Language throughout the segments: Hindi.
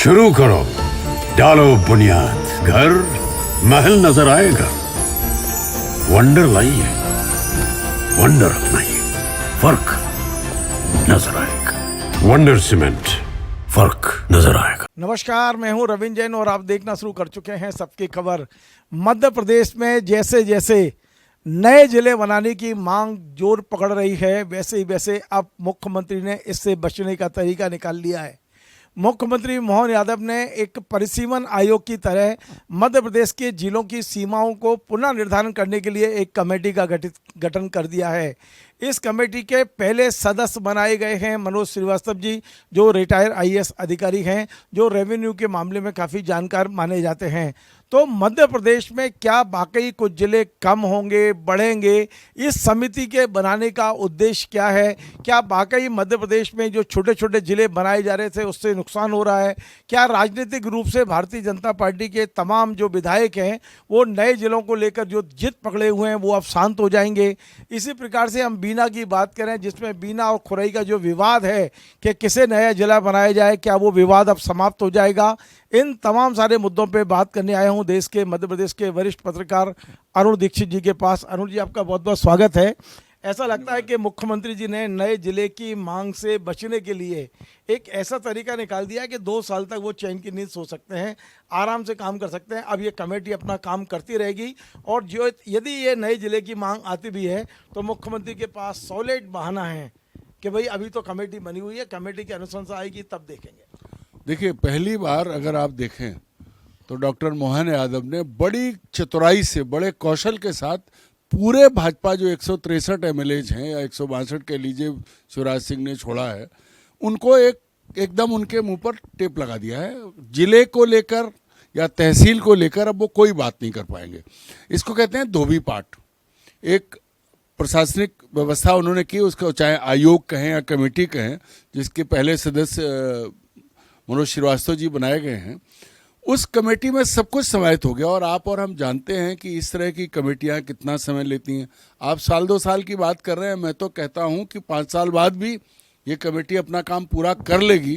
शुरू करो, डालो बुनियाद, घर महल नजर आएगा। वंडर लाइए, वंडर अपनाइए, फर्क नजर आएगा। वंडर सीमेंट, फर्क नजर आएगा। नमस्कार, मैं हूं रविंद्र जैन और आप देखना शुरू कर चुके हैं सबकी खबर। मध्य प्रदेश में जैसे जैसे नए जिले बनाने की मांग जोर पकड़ रही है, वैसे अब मुख्यमंत्री ने इससे बचने का तरीका निकाल लिया है। मुख्यमंत्री मोहन यादव ने एक परिसीमन आयोग की तरह मध्य प्रदेश के जिलों की सीमाओं को पुनः निर्धारण करने के लिए एक कमेटी का गठन कर दिया है। इस कमेटी के पहले सदस्य बनाए गए हैं मनोज श्रीवास्तव जी, जो रिटायर आईएएस अधिकारी हैं, जो रेवेन्यू के मामले में काफ़ी जानकार माने जाते हैं। तो मध्य प्रदेश में क्या वाकई कुछ जिले कम होंगे, बढ़ेंगे? इस समिति के बनाने का उद्देश्य क्या है? क्या वाकई मध्य प्रदेश में जो छोटे छोटे जिले बनाए जा रहे थे उससे नुकसान हो रहा है? क्या राजनीतिक रूप से भारतीय जनता पार्टी के तमाम जो विधायक हैं वो नए जिलों को लेकर जो जिद पकड़े हुए हैं वो अब शांत हो जाएंगे? इसी प्रकार से हम बीना की बात करें, जिसमें बीना और खुरई का जो विवाद है कि किसे नया जिला बनाया जाए, क्या वो विवाद अब समाप्त हो जाएगा? इन तमाम सारे मुद्दों पे बात करने आया हूं देश के मध्य प्रदेश के वरिष्ठ पत्रकार अरुण दीक्षित जी के पास। अरुण जी, आपका बहुत बहुत स्वागत है। ऐसा लगता है कि मुख्यमंत्री जी ने नए जिले की मांग से बचने के लिए एक ऐसा तरीका निकाल दिया कि 2 साल तक वो चैन की नींद सो सकते हैं, आराम से काम कर सकते हैं। अब ये कमेटी अपना काम करती रहेगी और जो यदि ये नए जिले की मांग आती भी है तो मुख्यमंत्री के पास सॉलिड बहाना है कि भाई अभी तो कमेटी बनी हुई है, कमेटी की अनुशंसा आएगी तब देखेंगे। देखिए, पहली बार अगर आप देखें तो डॉक्टर मोहन यादव ने बड़ी चतुराई से, बड़े कौशल के साथ पूरे भाजपा जो 163 एमएलएज हैं या 162 कह लीजिए शिवराज सिंह ने छोड़ा है, उनको एकदम उनके मुंह पर टेप लगा दिया है। जिले को लेकर या तहसील को लेकर अब वो कोई बात नहीं कर पाएंगे। इसको कहते हैं धोबी पाट। एक प्रशासनिक व्यवस्था उन्होंने की, उसको चाहे आयोग कहें या कमेटी कहें, जिसके पहले सदस्य मनोज श्रीवास्तव जी बनाए गए हैं, उस कमेटी में सब कुछ समाहित हो गया। और आप और हम जानते हैं कि इस तरह की कमेटियां कितना समय लेती हैं। आप साल 2 साल की बात कर रहे हैं, मैं तो कहता हूं कि 5 साल बाद भी ये कमेटी अपना काम पूरा कर लेगी,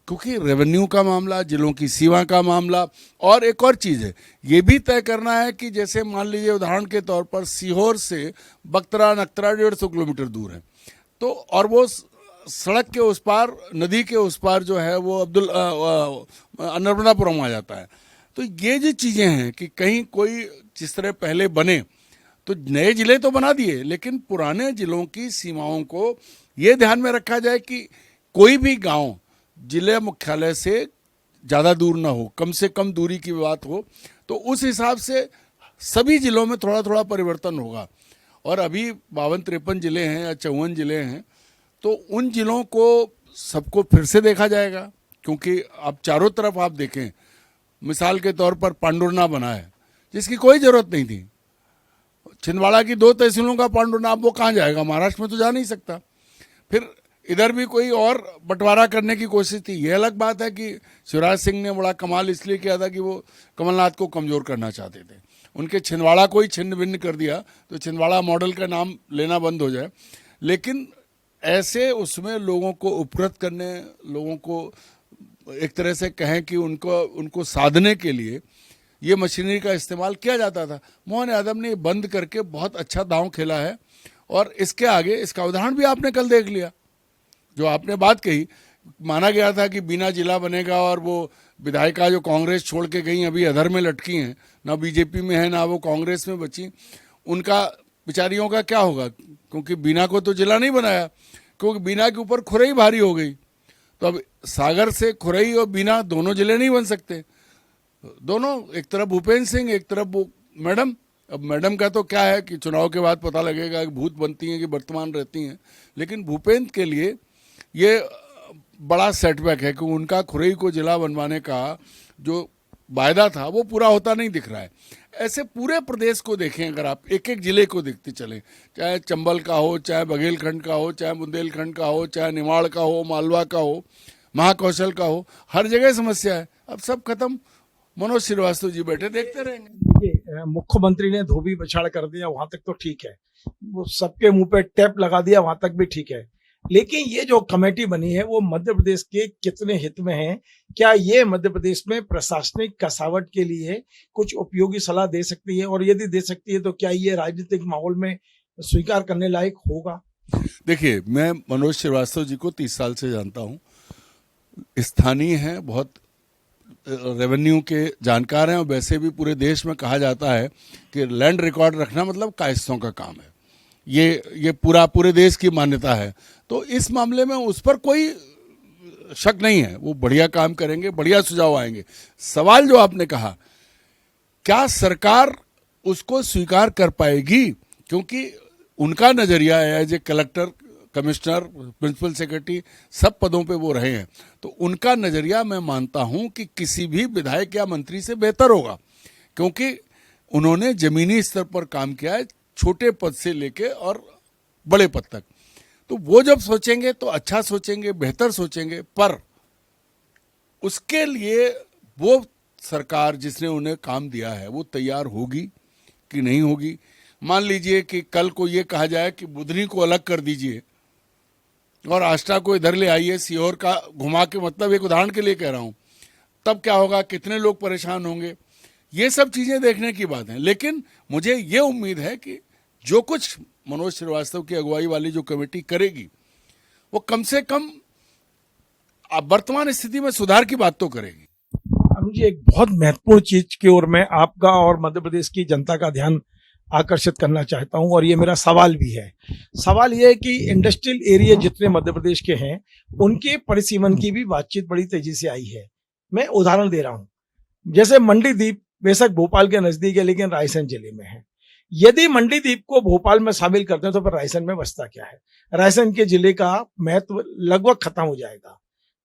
क्योंकि रेवेन्यू का मामला, जिलों की सीमा का मामला, और एक और चीज़ है, ये भी तय करना है कि जैसे मान लीजिए उदाहरण के तौर पर सीहोर से बख्तरा नख्तरा 150 किलोमीटर दूर है, तो और वो सड़क के उस पार, नदी के उस पार जो है वो नर्मदापुरम आ जाता है। तो ये जो चीज़ें हैं कि कहीं कोई जिस तरह पहले बने, तो नए जिले तो बना दिए, लेकिन पुराने जिलों की सीमाओं को ये ध्यान में रखा जाए कि कोई भी गांव जिले मुख्यालय से ज़्यादा दूर ना हो, कम से कम दूरी की बात हो। तो उस हिसाब से सभी जिलों में थोड़ा थोड़ा परिवर्तन होगा। और अभी 52-53 जिले हैं या 54 जिले हैं, तो उन जिलों को सबको फिर से देखा जाएगा, क्योंकि अब चारों तरफ आप देखें, मिसाल के तौर पर पांडुरना बना है जिसकी कोई ज़रूरत नहीं थी। छिंदवाड़ा की 2 तहसीलों का पांडुरना, अब वो कहाँ जाएगा? महाराष्ट्र में तो जा नहीं सकता। फिर इधर भी कोई और बंटवारा करने की कोशिश थी। यह अलग बात है कि शिवराज सिंह ने बड़ा कमाल इसलिए किया था कि वो कमलनाथ को कमज़ोर करना चाहते थे। उनके छिंदवाड़ा को ही छिन्न भिन्न कर दिया तो छिंदवाड़ा मॉडल का नाम लेना बंद हो जाए। लेकिन ऐसे उसमें लोगों को उपकृत करने, लोगों को एक तरह से कहें कि उनको साधने के लिए ये मशीनरी का इस्तेमाल किया जाता था। मोहन यादव ने बंद करके बहुत अच्छा दांव खेला है। और इसके आगे इसका उदाहरण भी आपने कल देख लिया। जो आपने बात कही, माना गया था कि बीना जिला बनेगा और वो विधायिका जो कांग्रेस छोड़ के गई अभी अधर में लटकी हैं, ना बीजेपी में है ना वो कांग्रेस में बची, उनका बेचारियों का क्या होगा? क्योंकि बीना को तो जिला नहीं बनाया, क्योंकि बीना के ऊपर खुरई भारी हो गई। तो अब सागर से खुरई और बीना दोनों जिले नहीं बन सकते। दोनों, एक तरफ भूपेंद्र सिंह, एक तरफ वो मैडम। अब मैडम का तो क्या है कि चुनाव के बाद पता लगेगा कि भूत बनती हैं कि वर्तमान रहती हैं। लेकिन भूपेंद्र के लिए ये बड़ा सेटबैक है कि उनका खुरई को जिला बनवाने का जो वायदा था वो पूरा होता नहीं दिख रहा है। ऐसे पूरे प्रदेश को देखें, अगर आप एक एक जिले को देखते चलें, चाहे चंबल का हो, चाहे बघेलखंड का हो, चाहे बुंदेलखंड का हो, चाहे निमाड़ का हो, मालवा का हो, महाकौशल का हो, हर जगह समस्या है। अब सब खत्म, मनोज श्रीवास्तव जी बैठे देखते रहेंगे। मुख्यमंत्री ने धोबी बछाड़ कर दिया, वहां तक तो ठीक है, वो सबके मुंह पे टैप लगा दिया, वहां तक भी ठीक है। लेकिन ये जो कमेटी बनी है वो मध्य प्रदेश के कितने हित में है? क्या ये मध्य प्रदेश में प्रशासनिक कसावट के लिए कुछ उपयोगी सलाह दे सकती है, और यदि दे सकती है तो क्या ये राजनीतिक माहौल में स्वीकार करने लायक होगा? देखिए, मैं मनोज श्रीवास्तव जी को 30 साल से जानता हूँ। स्थानीय हैं, बहुत रेवेन्यू के जानकार हैं, और वैसे भी पूरे देश में कहा जाता है कि लैंड रिकॉर्ड रखना मतलब कायस्थों का काम है। ये पूरे देश की मान्यता है। तो इस मामले में उस पर कोई शक नहीं है, वो बढ़िया काम करेंगे, बढ़िया सुझाव आएंगे। सवाल जो आपने कहा, क्या सरकार उसको स्वीकार कर पाएगी? क्योंकि उनका नजरिया है, as a collector, commissioner, principal secretary, सब पदों पे वो रहे हैं, तो उनका नजरिया मैं मानता हूं कि किसी भी विधायक या मंत्री से बेहतर होगा, क्योंकि उन्होंने जमीनी स्तर पर काम किया है, छोटे पद से लेके और बड़े पद तक। तो वो जब सोचेंगे तो अच्छा सोचेंगे, बेहतर सोचेंगे, पर उसके लिए वो सरकार जिसने उन्हें काम दिया है वो तैयार होगी कि नहीं होगी। मान लीजिए कि कल को ये कहा जाए कि बुधनी को अलग कर दीजिए और आष्टा को इधर ले आइए, सीहोर का घुमा के, मतलब एक उदाहरण के लिए कह रहा हूं, तब क्या होगा, कितने लोग परेशान होंगे, ये सब चीजें देखने की बात है। लेकिन मुझे ये उम्मीद है कि जो कुछ मनोज श्रीवास्तव की अगुवाई वाली जो कमेटी करेगी वो कम से कम वर्तमान स्थिति में सुधार की बात तो करेगी। अरुण जी, एक बहुत महत्वपूर्ण चीज की ओर मैं आपका और मध्य प्रदेश की जनता का ध्यान आकर्षित करना चाहता हूं, और ये मेरा सवाल भी है। सवाल ये है कि इंडस्ट्रियल एरिया जितने मध्य प्रदेश के हैं उनके परिसीमन की भी बातचीत बड़ी तेजी से आई है। मैं उदाहरण दे रहा हूं, जैसे मंडीदीप बेशक भोपाल के नजदीक है लेकिन रायसेन जिले में है। यदि मंडीदीप को भोपाल में शामिल करते हैं तो फिर रायसेन में बचता क्या है? रायसेन के जिले का महत्व लगभग खत्म हो जाएगा।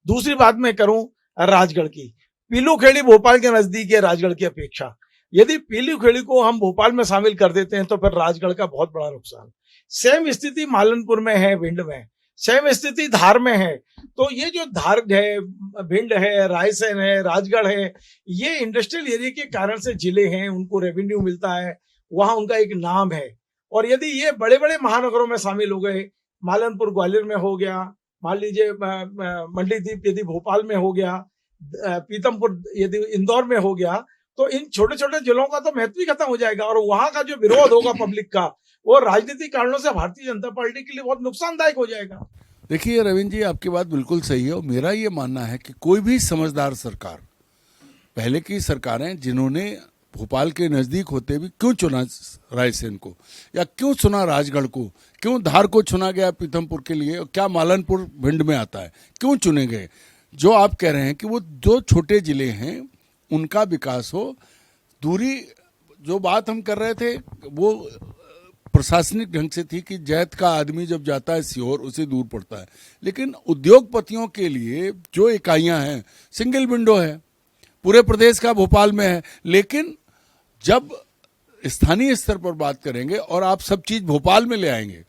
दूसरी बात मैं करूं राजगढ़ की, पीलूखेड़ी भोपाल के नजदीक है राजगढ़ की अपेक्षा। यदि पीलूखेड़ी को हम भोपाल में शामिल कर देते हैं तो फिर राजगढ़ का बहुत बड़ा नुकसान। सेम स्थिति मालनपुर में है, भिंड में, सेम स्थिति धार में है। तो ये जो धार है, भिंड है, रायसेन है, राजगढ़ है, ये इंडस्ट्रियल एरिया के कारण से जिले हैं, उनको रेवेन्यू मिलता है, वहां उनका एक नाम है। और यदि ये बड़े बड़े महानगरों में शामिल हो गए, मालनपुर ग्वालियर में हो गया, मान लीजिए मंडीदीप यदि भोपाल में हो गया, पीतमपुर यदि इंदौर में हो गया, तो इन छोटे छोटे जिलों का तो महत्व ही खत्म हो जाएगा। और वहां का जो विरोध होगा पब्लिक का, वो राजनीतिक कारणों से भारतीय जनता पार्टी के लिए बहुत नुकसानदायक हो जाएगा। देखिए रविंद्र जी, आपकी बात बिल्कुल सही है, और मेरा ये मानना है कि कोई भी समझदार सरकार, पहले की सरकारें जिन्होंने भोपाल के नजदीक होते भी क्यों चुना रायसेन को, या क्यों चुना राजगढ़ को, क्यों धार को चुना गया पीथमपुर के लिए, और क्या मालनपुर भिंड में आता है, क्यों चुने गए? जो आप कह रहे हैं कि वो जो छोटे जिले हैं उनका विकास हो। दूरी जो बात हम कर रहे थे वो प्रशासनिक ढंग से थी कि जैत का आदमी जब जाता है सीहोर उसे दूर पड़ता है, लेकिन उद्योगपतियों के लिए जो इकाइयां हैं, सिंगल विंडो है, पूरे प्रदेश का भोपाल में है। लेकिन जब स्थानीय स्तर पर बात करेंगे और आप सब चीज भोपाल में ले आएंगे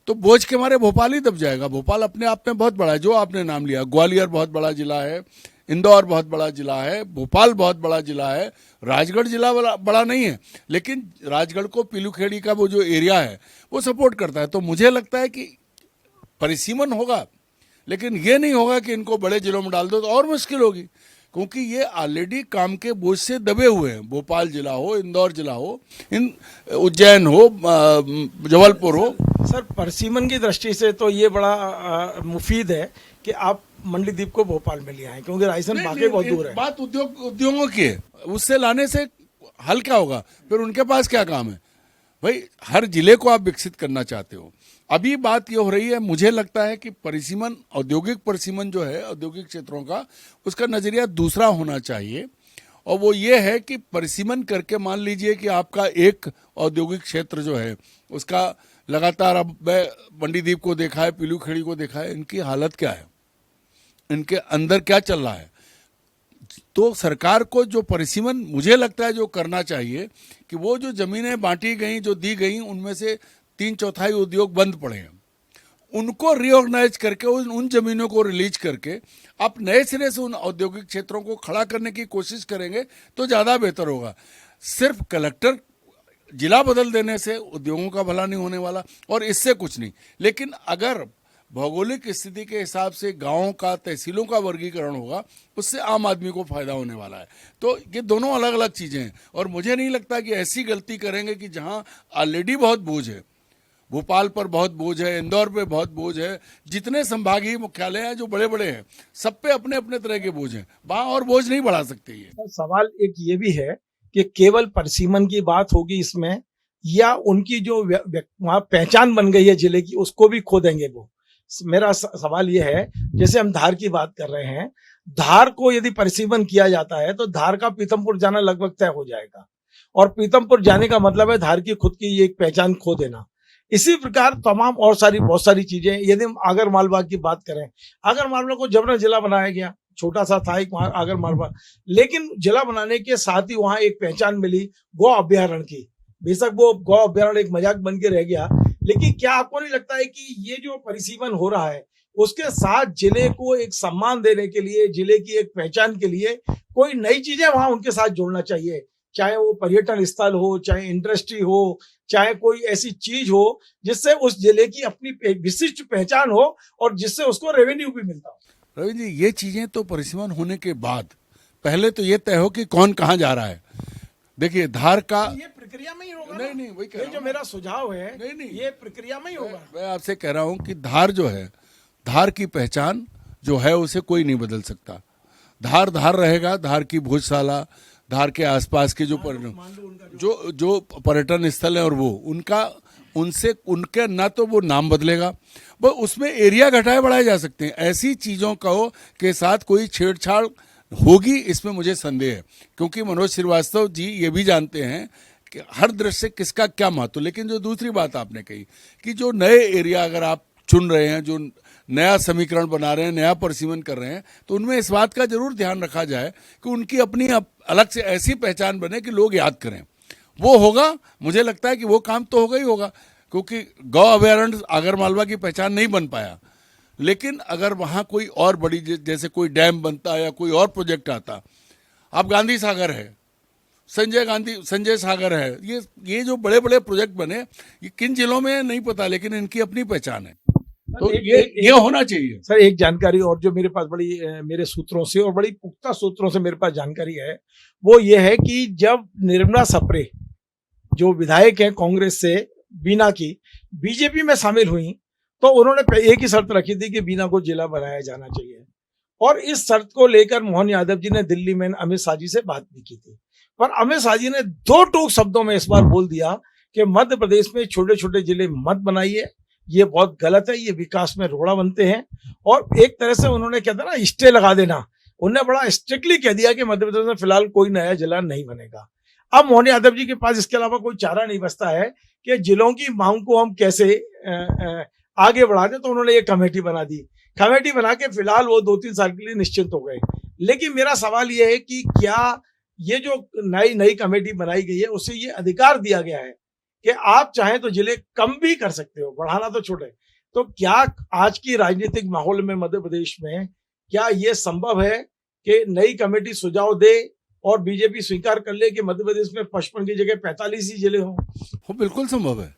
तो बोझ के मारे भोपाल ही दब जाएगा। भोपाल अपने आप में बहुत बड़ा है, जो आपने नाम लिया, ग्वालियर बहुत बड़ा जिला है, इंदौर बहुत बड़ा जिला है, भोपाल बहुत बड़ा जिला है, राजगढ़ जिला बड़ा नहीं है, लेकिन राजगढ़ को पीलूखेड़ी का वो जो एरिया है वो सपोर्ट करता है। तो मुझे लगता है कि परिसीमन होगा, लेकिन ये नहीं होगा कि इनको बड़े जिलों में डाल दो, तो और मुश्किल होगी, क्योंकि ये ऑलरेडी काम के बोझ से दबे हुए हैं। भोपाल जिला हो, इंदौर जिला हो, उज्जैन हो, जबलपुर हो। सर, परिसीमन की दृष्टि से तो ये बड़ा मुफीद है कि आप मंडीदीप को भोपाल में ले आए, क्योंकि रायसेन वाकई बहुत दूर है। बात उद्योगों की है, उससे लाने से हल क्या होगा? फिर उनके पास क्या काम है भाई? हर जिले को आप विकसित करना चाहते हो। अभी बात ये हो रही है, मुझे लगता है कि परिसीमन, औद्योगिक परिसीमन जो है औद्योगिक क्षेत्रों का, उसका नजरिया दूसरा होना चाहिए। और वो ये है कि परिसीमन करके मान लीजिए कि आपका एक औद्योगिक क्षेत्र जो है उसका लगातार, अब मैं मंडीदीप को देखा है, पीलूखेड़ी को देखा है, इनकी हालत क्या है, इनके अंदर क्या चल रहा है। तो सरकार को जो परिसीमन मुझे लगता है जो करना चाहिए कि वो जो जमीनें बांटी गई, जो दी गई, उनमें से 3/4 उद्योग बंद पड़े हैं, उनको रीऑर्गेनाइज करके उन जमीनों को रिलीज करके आप नए सिरे से उन औद्योगिक क्षेत्रों को खड़ा करने की कोशिश करेंगे तो ज़्यादा बेहतर होगा। सिर्फ कलेक्टर जिला बदल देने से उद्योगों का भला नहीं होने वाला, और इससे कुछ नहीं। लेकिन अगर भौगोलिक स्थिति के हिसाब से गांवों का, तहसीलों का वर्गीकरण होगा, उससे आम आदमी को फायदा होने वाला है। तो ये दोनों अलग अलग चीजें हैं और मुझे नहीं लगता कि ऐसी गलती करेंगे कि जहां ऑलरेडी बहुत बोझ है, भोपाल पर बहुत बोझ है, इंदौर पे बहुत बोझ है, जितने संभागीय मुख्यालय हैं जो बड़े बड़े हैं, सब पे अपने अपने तरह के बोझ हैं, वहां और बोझ नहीं बढ़ा सकते ये। सर, सवाल एक ये भी है कि केवल परिसीमन की बात होगी इसमें, या उनकी जो वहाँ पहचान बन गई है जिले की, उसको भी खो देंगे वो। मेरा सवाल ये है, जैसे हम धार की बात कर रहे हैं, धार को यदि परिसीमन किया जाता है तो धार का पीथमपुर जाना लगभग तय हो जाएगा, और पीथमपुर जाने का मतलब है धार की खुद की एक पहचान खो देना। इसी प्रकार तमाम और बहुत सारी चीजें, यदि हम आगर मालवा की बात करें, आगर मालवा को जबरन जिला बनाया गया, छोटा सा था एक आगर मालवा, लेकिन जिला बनाने के साथ ही वहां एक पहचान मिली गौ अभ्यारण्य की। बेशक वो गौ अभ्यारण्य एक मजाक बन के रह गया, लेकिन क्या आपको नहीं लगता है कि ये जो परिसीमन हो रहा है उसके साथ जिले को एक सम्मान देने के लिए, जिले की एक पहचान के लिए कोई नई चीजें वहां उनके साथ जोड़ना चाहिए, चाहे वो पर्यटन स्थल हो, चाहे इंडस्ट्री हो, चाहे कोई ऐसी चीज हो जिससे उस जिले की अपनी विशिष्ट पहचान हो और जिससे उसको रेवेन्यू भी मिलता हो। रवि जी, ये चीजें तो परिसीमन होने के बाद, पहले तो ये तय हो कि कौन कहाँ जा रहा है। देखिए धार का ये प्रक्रिया में ही होगा। नहीं, वही कह ये रहा जो हूं। मेरा सुझाव है, नहीं, ये प्रक्रिया में ही होगा। मैं आपसे कह रहा हूं कि धार जो है, धार की पहचान जो है उसे कोई नहीं बदल सकता। धार धार रहेगा, धार की भोजशाला, धार के आसपास के जो पर्यटन स्थल है और वो उनके ना तो वो नाम बदलेगा, वो उसमें एरिया घटाए बढ़ाए जा सकते हैं। ऐसी चीजों के साथ कोई छेड़छाड़ होगी इसमें मुझे संदेह है, क्योंकि मनोज श्रीवास्तव जी ये भी जानते हैं कि हर दृश्य किसका क्या महत्व। लेकिन जो दूसरी बात आपने कही कि जो नए एरिया अगर आप चुन रहे हैं, जो नया समीकरण बना रहे हैं, नया परिसीमन कर रहे हैं, तो उनमें इस बात का जरूर ध्यान रखा जाए कि उनकी अपनी अलग से ऐसी पहचान बने कि लोग याद करें। वो होगा, मुझे लगता है कि वो काम तो होगा ही होगा, क्योंकि गौ अभ्यारण्य आगरमालवा की पहचान नहीं बन पाया। लेकिन अगर वहां कोई और बड़ी, जैसे कोई डैम बनता या कोई और प्रोजेक्ट आता, अब गांधी सागर है, संजय सागर है, ये जो बड़े बड़े प्रोजेक्ट बने, ये किन जिलों में नहीं पता, लेकिन इनकी अपनी पहचान है, तो ये होना चाहिए। सर, एक जानकारी और जो मेरे पास बड़ी मेरे सूत्रों से और बड़ी पुख्ता सूत्रों से मेरे पास जानकारी है, वो ये है कि जब निर्मला सप्रे जो विधायक है कांग्रेस से बीना की, बीजेपी में शामिल हुई, तो उन्होंने एक ही शर्त रखी थी कि बीना को जिला बनाया जाना चाहिए, और इस शर्त को लेकर मोहन यादव जी ने दिल्ली में अमित शाह जी से बात भी की थी। पर अमित शाह जी ने दो टूक शब्दों में इस बार बोल दिया कि मध्य प्रदेश में छोटे छोटे जिले मत बनाइए, ये बहुत गलत है, ये विकास में रोड़ा बनते हैं। और एक तरह से उन्होंने कहता ना स्टे लगा देना, उन्होंने बड़ा स्ट्रिक्टली कह दिया कि मध्य प्रदेश में फिलहाल कोई नया जिला नहीं बनेगा। अब मोहन यादव जी के पास इसके अलावा कोई चारा नहीं बचता है कि जिलों की मांग को हम कैसे आगे बढ़ा दें, तो उन्होंने ये कमेटी बना दी। कमेटी बना के फिलहाल वो 2-3 साल के लिए निश्चिंत हो गए। लेकिन मेरा सवाल ये है कि क्या ये जो नई कमेटी बनाई गई है उससे ये अधिकार दिया गया है कि आप चाहें तो जिले कम भी कर सकते हो, बढ़ाना तो छोटे। तो क्या आज की राजनीतिक माहौल में मध्य प्रदेश में क्या ये संभव है कि नई कमेटी सुझाव दे और बीजेपी स्वीकार कर ले कि मध्य प्रदेश में 55 की जगह 45 ही जिले हों? वो बिल्कुल संभव है,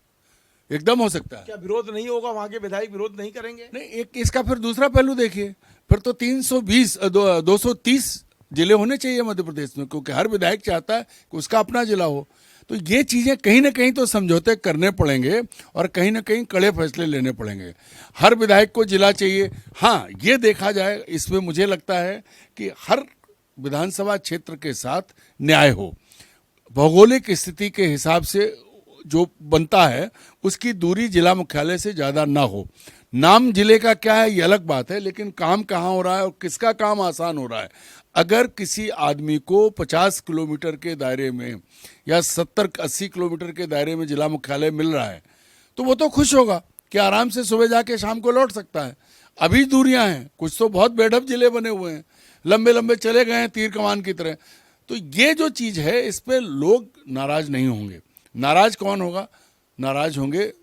एकदम हो सकता है। क्या विरोध नहीं होगा? वहां के विधायक विरोध नहीं करेंगे? नहीं, एक इसका फिर दूसरा पहलू देखिए, फिर तो 230 जिले होने चाहिए मध्य प्रदेश में, क्योंकि हर विधायक चाहता है कि उसका अपना जिला हो। तो ये चीजें कहीं ना कहीं तो समझौते करने पड़ेंगे और कहीं ना कहीं कड़े फैसले लेने पड़ेंगे। हर विधायक को जिला चाहिए, हाँ, ये देखा जाए, इसमें मुझे लगता है कि हर विधानसभा क्षेत्र के साथ न्याय हो, भौगोलिक स्थिति के हिसाब से जो बनता है उसकी दूरी जिला मुख्यालय से ज़्यादा ना हो। नाम जिले का क्या है ये अलग बात है, लेकिन काम कहाँ हो रहा है और किसका काम आसान हो रहा है। अगर किसी आदमी को 50 किलोमीटर के दायरे में या 70-80 किलोमीटर के दायरे में जिला मुख्यालय मिल रहा है, तो वो तो खुश होगा कि आराम से सुबह जाके शाम को लौट सकता है। अभी दूरियां हैं, कुछ तो बहुत बेढप जिले बने हुए हैं, लंबे लंबे चले गए हैं तीर कमान की तरह। तो ये जो चीज़ है, इस पर लोग नाराज नहीं होंगे। नाराज कौन होगा? नाराज होंगे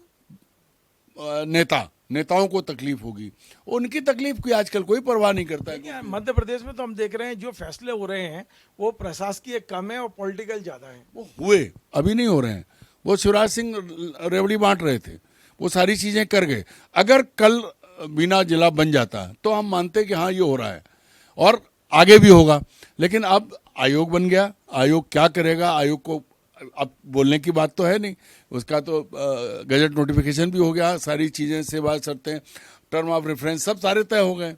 नेताओं को तकलीफ होगी। उनकी तकलीफ की आजकल कोई परवाह नहीं करता है। मध्य प्रदेश में तो हम देख रहे हैं जो फैसले हो रहे हैं वो प्रशासकीय कम है और पॉलिटिकल ज्यादा है। वो हुए, अभी नहीं हो रहे हैं। वो शिवराज सिंह रेवड़ी बांट रहे थे, वो सारी चीजें कर गए। अगर कल बीना जिला बन जाता तो हम मानते कि हाँ ये हो रहा है और आगे भी होगा। लेकिन अब आयोग बन गया, आयोग क्या करेगा, आयोग को अब बोलने की बात तो है नहीं, उसका तो गजट नोटिफिकेशन भी हो गया, सारी चीज़ें, सेवा शर्तें, टर्म ऑफ रेफरेंस सब सारे तय हो गए।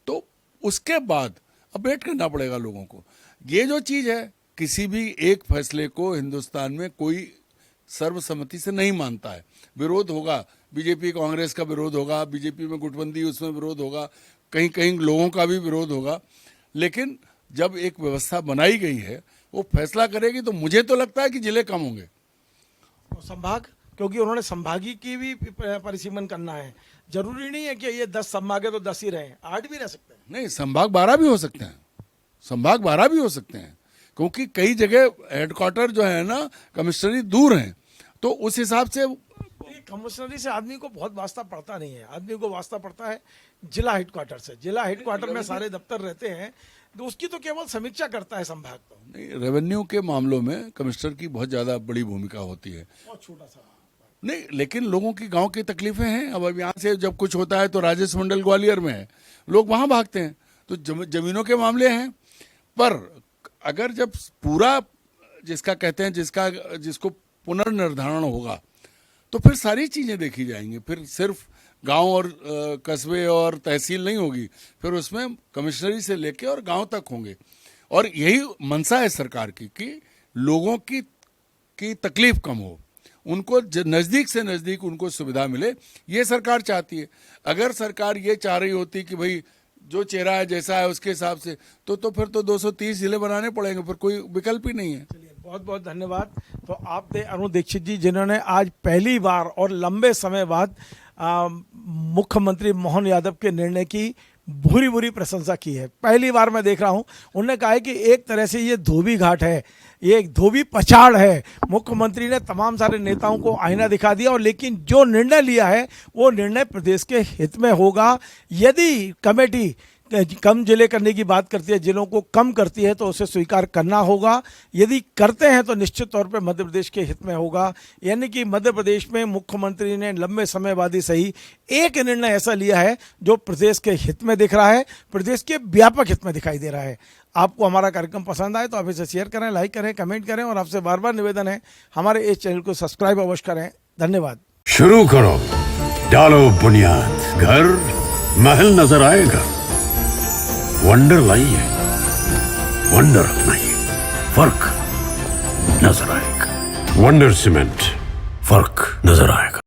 तो उसके बाद अब वेट करना पड़ेगा लोगों को। ये जो चीज़ है, किसी भी एक फैसले को हिंदुस्तान में कोई सर्वसम्मति से नहीं मानता है, विरोध होगा, बीजेपी कांग्रेस का विरोध होगा, बीजेपी में गुटबंदी उसमें विरोध होगा, कहीं कहीं लोगों का भी विरोध होगा। लेकिन जब एक व्यवस्था बनाई गई है वो फैसला करेगी तो मुझे तो लगता है कि जिले कम होंगे। और संभाग, क्योंकि उन्होंने संभागी की भी परिसीमन करना है, जरूरी नहीं है कि ये 10 संभाग है तो 10 ही रहे, 8 भी रह सकते हैं। नहीं, संभाग 12 भी हो सकते हैं, संभाग 12 भी हो सकते हैं, क्योंकि कई जगह हेडक्वार्टर जो है ना कमिश्नरी दूर हैं, तो उस हिसाब से कमिश्नरी से आदमी को बहुत वास्ता पड़ता नहीं है, आदमी को वास्ता पड़ता है जिला हेडक्वार्टर से। जिला हेडक्वार्टर में सारे दफ्तर रहते हैं, तो उसकी तो केवल समीक्षा करता है संभाग। तो नहीं, रेवेन्यू के मामलों में कमिश्नर की बहुत ज़्यादा बड़ी भूमिका होती है। बहुत छोटा सा नहीं, लेकिन लोगों की गांव की तकलीफें हैं। अब यहाँ से जब कुछ होता है तो राजेश मंडल ग्वालियर में है, लोग वहाँ भागते हैं, तो जमीनों के मामले हैं। पर अगर जब पूरा जिसका कहते हैं जिसको पुनर्निर्धारण होगा तो फिर सारी चीज़ें देखी जाएंगी, फिर सिर्फ गांव और कस्बे और तहसील नहीं होगी, फिर उसमें कमिश्नरी से लेके और गांव तक होंगे। और यही मंशा है सरकार की कि लोगों की तकलीफ कम हो, उनको नज़दीक से नज़दीक उनको सुविधा मिले, ये सरकार चाहती है। अगर सरकार ये चाह रही होती कि भाई जो चेहरा है जैसा है उसके हिसाब से, तो फिर तो 230 जिले बनाने पड़ेंगे, फिर कोई विकल्प ही नहीं है। बहुत बहुत धन्यवाद। तो आप थे अरुण दीक्षित जी, जिन्होंने आज पहली बार और लंबे समय बाद मुख्यमंत्री मोहन यादव के निर्णय की भूरी भूरी प्रशंसा की है। पहली बार मैं देख रहा हूं, उन्होंने कहा है कि एक तरह से ये धोबी घाट है, ये एक धोबी पछाड़ है। मुख्यमंत्री ने तमाम सारे नेताओं को आईना दिखा दिया, और लेकिन जो निर्णय लिया है वो निर्णय प्रदेश के हित में होगा। यदि कमेटी कम जिले करने की बात करती है, जिलों को कम करती है, तो उसे स्वीकार करना होगा। यदि करते हैं तो निश्चित तौर पे मध्य प्रदेश के हित में होगा। यानी कि मध्य प्रदेश में मुख्यमंत्री ने लंबे समय बाद ही सही एक निर्णय ऐसा लिया है जो प्रदेश के हित में दिख रहा है, प्रदेश के व्यापक हित में दिखाई दे रहा है। आपको हमारा कार्यक्रम पसंद आए तो आप इसे शेयर करें, लाइक करें, कमेंट करें, और आपसे बार बार निवेदन है हमारे इस चैनल को सब्सक्राइब अवश्य करें। धन्यवाद। शुरू करो, डालो बुनियाद, घर महल नजर आएगा। वंडर लाइए, वंडर अपनाइए, फर्क नजर आएगा। वंडर सीमेंट, फर्क नजर आएगा।